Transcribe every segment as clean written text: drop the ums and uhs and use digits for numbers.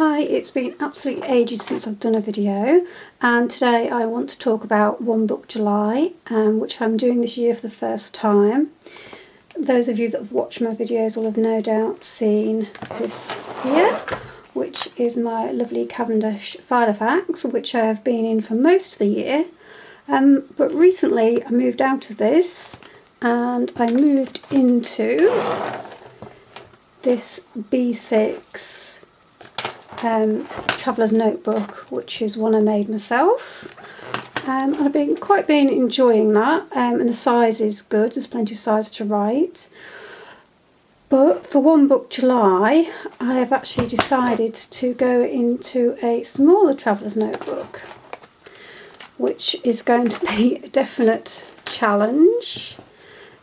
Hi, it's been absolutely ages since I've done a video, and today I want to talk about One Book July, which I'm doing this year for the first time. Those of you that have watched my videos will have no doubt seen this here, which is my lovely Cavendish Filofax, which I have been in for most of the year. But recently I moved out of this and I moved into this B6 Traveller's Notebook, which is one I made myself, and I've been enjoying that, and the size is good, there's plenty of size to write. But for One Book July I have actually decided to go into a smaller Traveller's Notebook, which is going to be a definite challenge.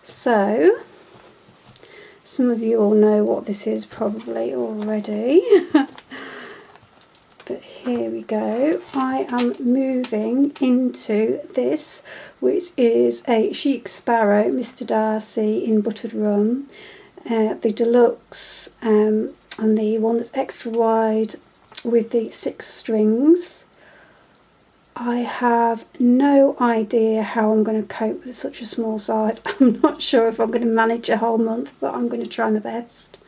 So some of you all know what this is probably already. But here we go. I am moving into this, which is a Chic Sparrow Mr. Darcy in buttered rum, the deluxe, and the one that's extra wide with the 6 strings. I have no idea how I'm going to cope with such a small size. I'm not sure if I'm going to manage a whole month, but I'm going to try my best.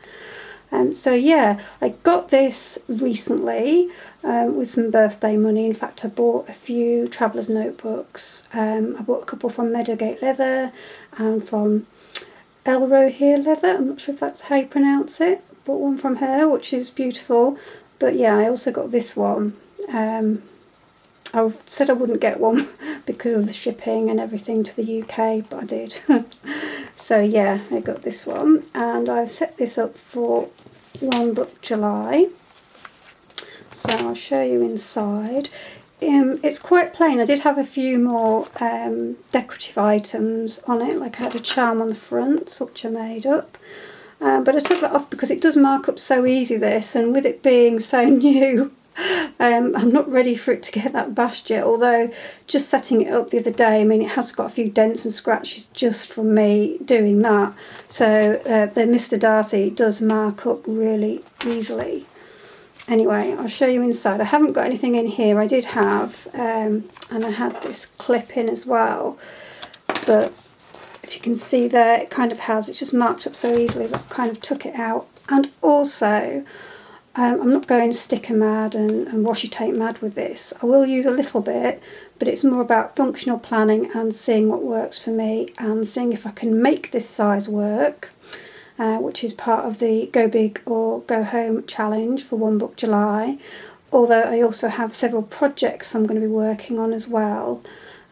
So yeah, I got this recently with some birthday money. In fact, I bought a few Traveller's Notebooks. I bought a couple from Meadowgate Leather and from Elrohir Leather. I'm not sure if that's how you pronounce it. Bought one from her, which is beautiful. But yeah, I also got this one. I said I wouldn't get one because of the shipping and everything to the UK, but I did. So yeah, I got this one, and I've set this up for One Book July. So I'll show you inside. It's quite plain. I did have a few more decorative items on it, like I had a charm on the front, which I made up. But I took that off because it does mark up so easy, this, and with it being so new, I'm not ready for it to get that bashed yet, although just setting it up the other day, I mean, it has got a few dents and scratches just from me doing that. So the Mr. Darcy does mark up really easily. Anyway, I'll show you inside. I haven't got anything in here. I did have, and I had this clip in as well, but if you can see there, it kind of has, it's just marked up so easily that I kind of took it out. And also, I'm not going sticker mad and washi tape mad with this. I will use a little bit, but it's more about functional planning and seeing what works for me and seeing if I can make this size work, which is part of the Go Big or Go Home challenge for One Book July. Although I also have several projects I'm going to be working on as well,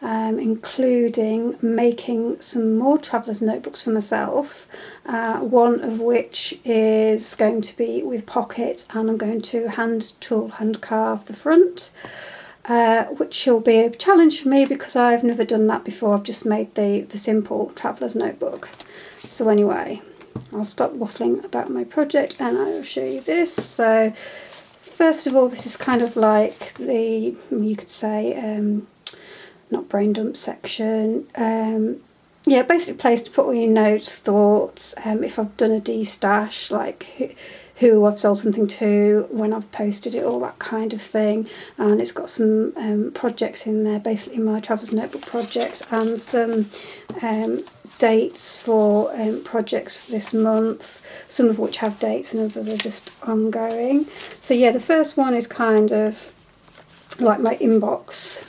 including making some more Traveller's Notebooks for myself, one of which is going to be with pockets, and I'm going to hand carve the front, which will be a challenge for me because I've never done that before. I've just made the simple Traveller's Notebook. So anyway, I'll stop waffling about my project and I'll show you this. So first of all, this is kind of like the, you could say, not brain dump section. Yeah, basic place to put all your notes, thoughts, if I've done a de-stash, like who I've sold something to, when I've posted it, all that kind of thing. And it's got some projects in there, basically my Traveller's Notebook projects, and some dates for projects for this month, some of which have dates and others are just ongoing. So yeah, the first one is kind of like my inbox.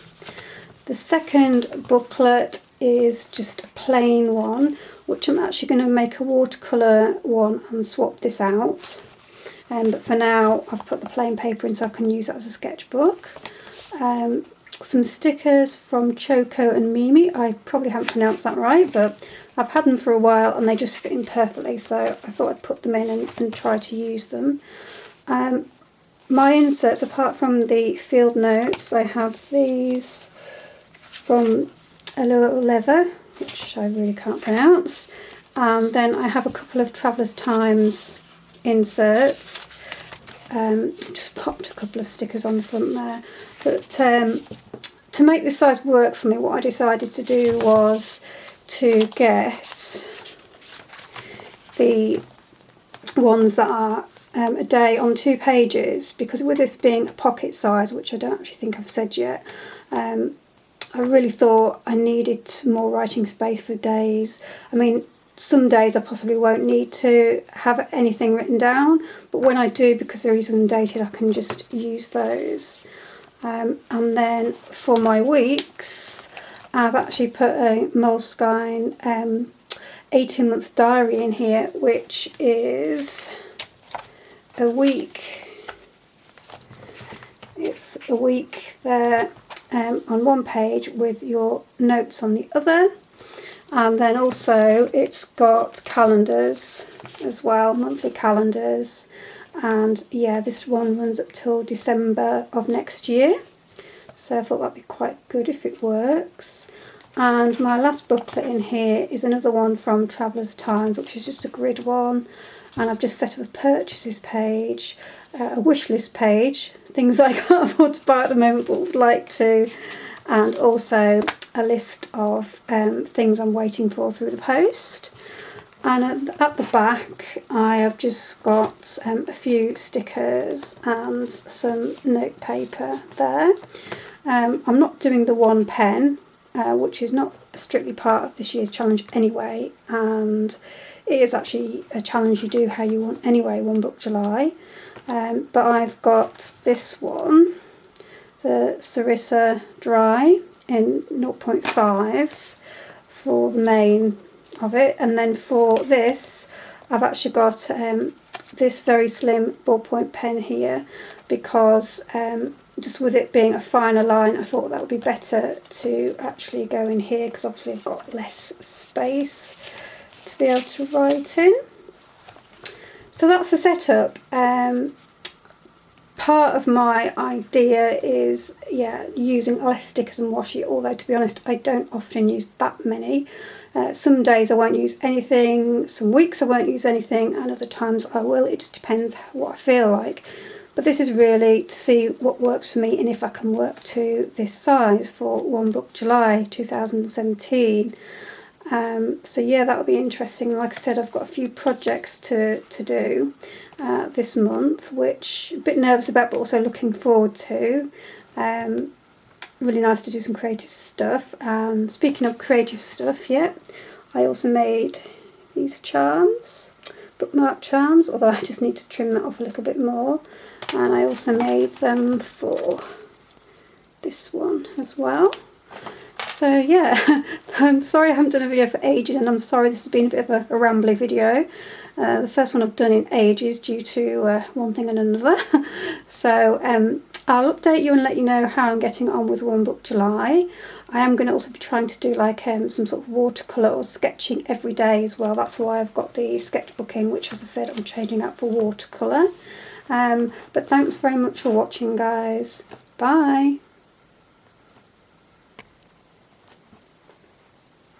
The second booklet is just a plain one, which I'm actually going to make a watercolour one and swap this out. But for now, I've put the plain paper in so I can use that as a sketchbook. Some stickers from Choco and Mimi. I probably haven't pronounced that right, but I've had them for a while and they just fit in perfectly, so I thought I'd put them in and try to use them. My inserts, apart from the field notes, I have these from a little leather, which I really can't pronounce, and then I have a couple of Traveller's Times inserts. Just popped a couple of stickers on the front there, but to make this size work for me, what I decided to do was to get the ones that are a day on 2 pages, because with this being a pocket size, which I don't actually think I've said yet, I really thought I needed more writing space for days. I mean, some days I possibly won't need to have anything written down, but when I do, because they're easily dated, I can just use those. And then for my weeks, I've actually put a Moleskine 18-month diary in here, which is a week. It's a week there on one page with your notes on the other. And then also it's got calendars as well, monthly calendars. And yeah, this one runs up till December of next year. So I thought that'd be quite good if it works. And my last booklet in here is another one from Traveller's Times, which is just a grid one. And I've just set up a purchases page, a wish list page, things I can't afford to buy at the moment but would like to, and also a list of things I'm waiting for through the post. And at the back I have just got a few stickers and some note paper there. I'm not doing the one pen, which is not strictly part of this year's challenge anyway, and it is actually a challenge you do how you want anyway, One Book July. But I've got this one, the Sarissa Dry in 0.5 for the main of it, and then for this I've actually got this very slim ballpoint pen here, because just with it being a finer line, I thought that would be better to actually go in here, because obviously I've got less space to be able to write in. So that's the setup. Part of my idea is, using less stickers and washi, although to be honest I don't often use that many. Some days I won't use anything, some weeks I won't use anything, and other times I will. It just depends what I feel like. But this is really to see what works for me and if I can work to this size for One Book July 2017. So yeah, that will be interesting. Like I said, I've got a few projects to do this month, which I'm a bit nervous about but also looking forward to. Really nice to do some creative stuff. And speaking of creative stuff, I also made these charms, bookmark charms, although I just need to trim that off a little bit more. And I also made them for this one as well. So yeah, I'm sorry I haven't done a video for ages, and I'm sorry this has been a bit of a rambly video. The first one I've done in ages due to one thing and another. So I'll update you and let you know how I'm getting on with One Book July. I am going to also be trying to do like some sort of watercolour or sketching every day as well. That's why I've got the sketchbooking, which, as I said, I'm changing out for watercolour. But thanks very much for watching, guys. Bye.